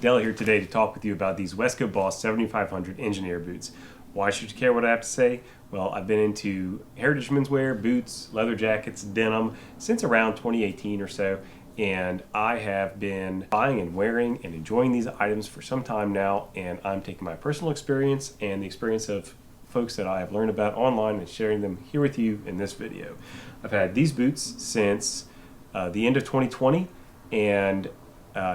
Dale here today to talk with you about these Wesco Boss 7500 engineer boots. Why should you care what I have to say? Well, I've been into heritage menswear, boots, leather jackets, denim since around 2018 or so, and I have been buying and wearing and enjoying these items for some time now, and I'm taking my personal experience and the experience of folks that I have learned about online and sharing them here with you in this video. I've had these boots since the end of 2020, and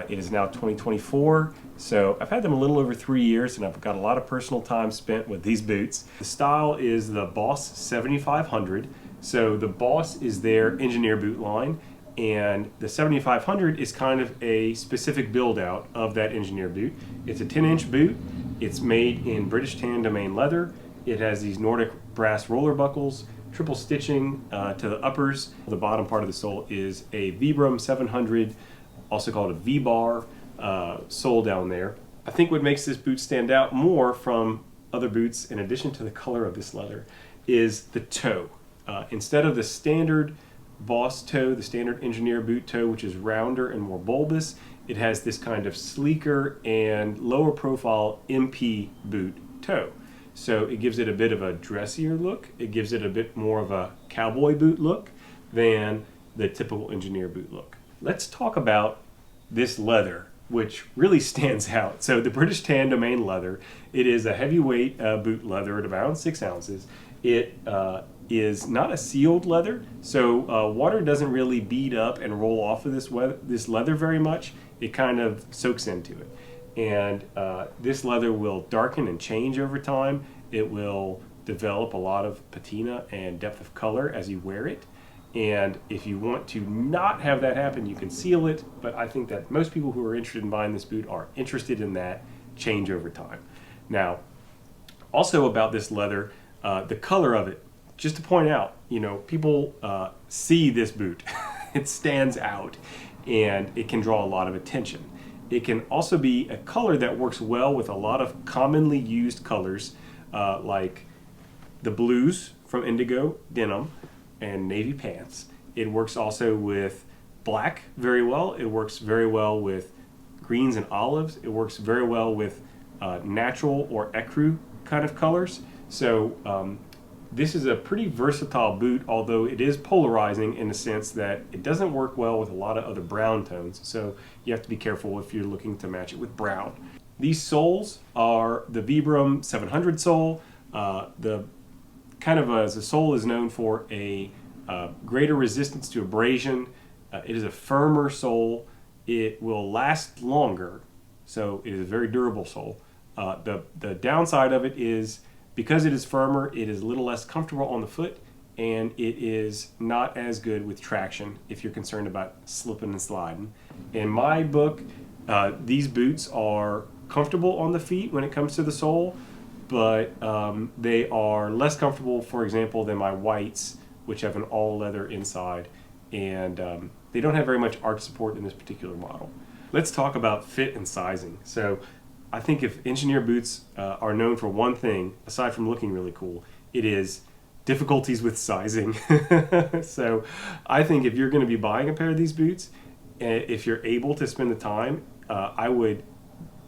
it is now 2024, so I've had them a little over 3 years, and I've got a lot of personal time spent with these boots. The style is the Boss 7500, so the Boss is their engineer boot line, and the 7500 is kind of a specific build out of that engineer boot. It's a 10-inch boot. It's made in British tan domain leather. It has these Nordic brass roller buckles, triple stitching to the uppers. The bottom part of the sole is a Vibram 700, also called a V-bar sole down there. I think what makes this boot stand out more from other boots, in addition to the color of this leather, is the toe. Instead of the standard Boss toe, the standard engineer boot toe, which is rounder and more bulbous, it has this kind of sleeker and lower profile MP boot toe. So it gives it a bit of a dressier look. It gives it a bit more of a cowboy boot look than the typical engineer boot look. Let's talk about this leather, which really stands out. So the British tan domain leather, it is a heavyweight boot leather at around 6 ounces. It is not a sealed leather, so water doesn't really bead up and roll off of this leather very much. It kind of soaks into it. And this leather will darken and change over time. It will develop a lot of patina and depth of color as you wear it. And if you want to not have that happen, you can seal it, but I think that most people who are interested in buying this boot are interested in that change over time. Now, also about this leather, the color of it, just to point out, people see this boot. It stands out, and it can draw a lot of attention. It can also be a color that works well with a lot of commonly used colors, like the blues from indigo denim and navy pants. It works also with black very well. It works very well with greens and olives. It works very well with natural or ecru kind of colors. So this is a pretty versatile boot, although it is polarizing in the sense that it doesn't work well with a lot of other brown tones. So you have to be careful if you're looking to match it with brown. These soles are the Vibram 700 sole. The sole is known for a greater resistance to abrasion. It is a firmer sole. It will last longer, so it is a very durable sole. The downside of it is, because it is firmer, it is a little less comfortable on the foot, and it is not as good with traction if you're concerned about slipping and sliding. In my book, these boots are comfortable on the feet when it comes to the sole, but they are less comfortable, for example, than my whites, which have an all leather inside, and they don't have very much arch support in this particular model. Let's talk about fit and sizing. So I think if engineer boots are known for one thing, aside from looking really cool, it is difficulties with sizing. So I think if you're going to be buying a pair of these boots, if you're able to spend the time, I would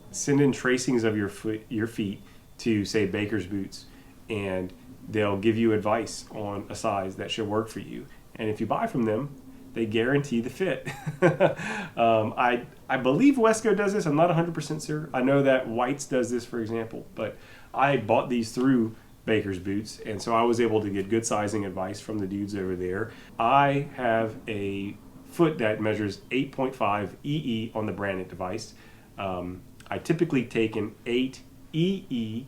send in tracings of your feet to, say, Baker's Boots, and they'll give you advice on a size that should work for you. And if you buy from them, they guarantee the fit. I believe Wesco does this. I'm not 100% sure. I know that White's does this, for example, but I bought these through Baker's Boots, and so I was able to get good sizing advice from the dudes over there. I have a foot that measures 8.5 EE on the branded device. I typically take an 8 EE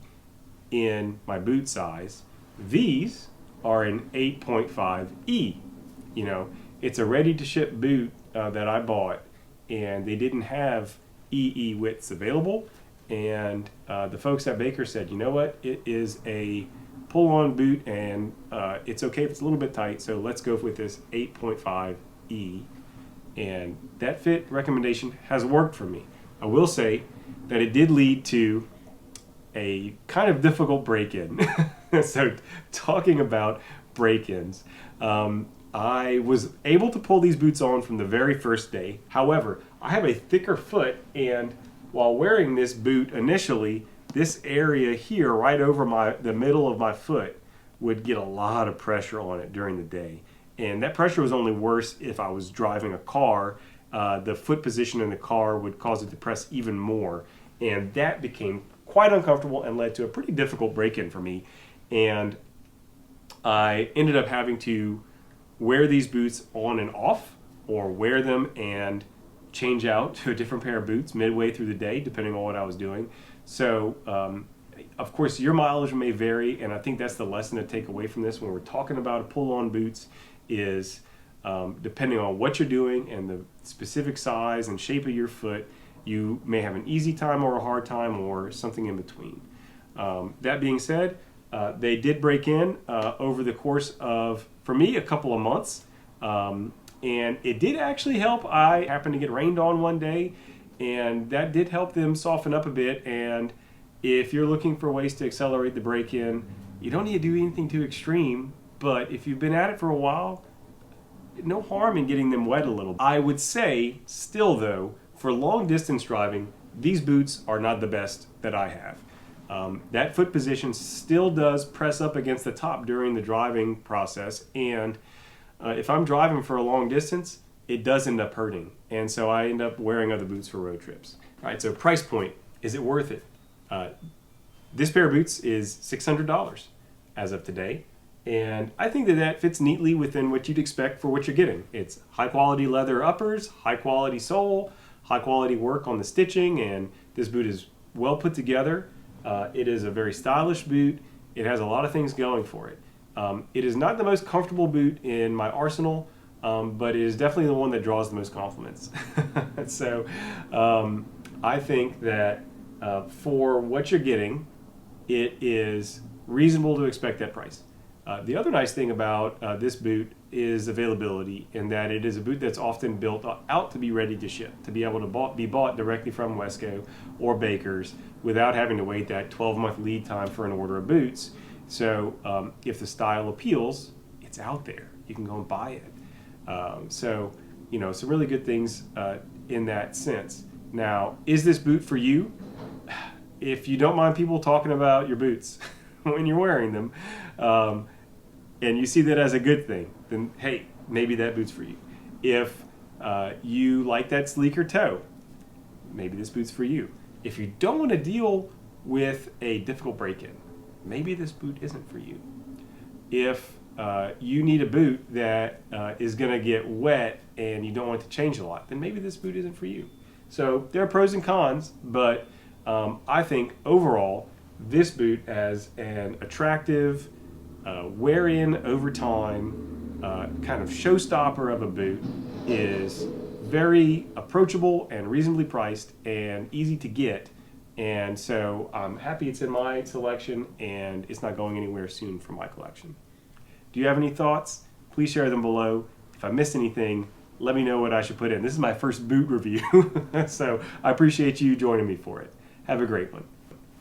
in my boot size. These are an 8.5 E. It's a ready-to-ship boot that I bought, and they didn't have EE widths available, and the folks at Baker said, you know what, it is a pull-on boot, and it's okay if it's a little bit tight, so let's go with this 8.5 E, and that fit recommendation has worked for me. I will say that it did lead to a kind of difficult break-in. So talking about break-ins, I was able to pull these boots on from the very first day. However, I have a thicker foot, and while wearing this boot initially, this area here right over the middle of my foot would get a lot of pressure on it during the day. And that pressure was only worse if I was driving a car. The foot position in the car would cause it to press even more. And that became quite uncomfortable and led to a pretty difficult break-in for me. And I ended up having to wear these boots on and off, or wear them and change out to a different pair of boots midway through the day, depending on what I was doing. So, of course, your mileage may vary, and I think that's the lesson to take away from this when we're talking about pull-on boots is depending on what you're doing and the specific size and shape of your foot, you may have an easy time or a hard time or something in between. That being said, they did break in over the course of, for me, a couple of months. And it did actually help. I happened to get rained on one day, and that did help them soften up a bit. And if you're looking for ways to accelerate the break-in, you don't need to do anything too extreme. But if you've been at it for a while, no harm in getting them wet a little. I would say, still though, for long distance driving, these boots are not the best that I have. That foot position still does press up against the top during the driving process, and if I'm driving for a long distance, it does end up hurting. And so I end up wearing other boots for road trips. All right, so price point, is it worth it? This pair of boots is $600 as of today. And I think that fits neatly within what you'd expect for what you're getting. It's high quality leather uppers, high quality sole, high quality work on the stitching, and this boot is well put together. It is a very stylish boot. It has a lot of things going for it. It is not the most comfortable boot in my arsenal, but it is definitely the one that draws the most compliments. So I think that for what you're getting, it is reasonable to expect that price. The other nice thing about this boot is availability, in that it is a boot that's often built out to be ready to ship, to be able to be bought directly from Wesco or Baker's without having to wait that 12-month lead time for an order of boots. So if the style appeals, it's out there. You can go and buy it. So, some really good things in that sense. Now, is this boot for you? If you don't mind people talking about your boots when you're wearing them, and you see that as a good thing, then hey, maybe that boot's for you. If you like that sleeker toe, maybe this boot's for you. If you don't want to deal with a difficult break-in, maybe this boot isn't for you. If you need a boot that is going to get wet and you don't want to change a lot, then maybe this boot isn't for you. So there are pros and cons, but I think overall this boot as an attractive, wear-in over time, kind of showstopper of a boot is very approachable and reasonably priced and easy to get. And so I'm happy it's in my selection, and it's not going anywhere soon from my collection. Do you have any thoughts? Please share them below. If I missed anything, let me know what I should put in. This is my first boot review, so I appreciate you joining me for it. Have a great one.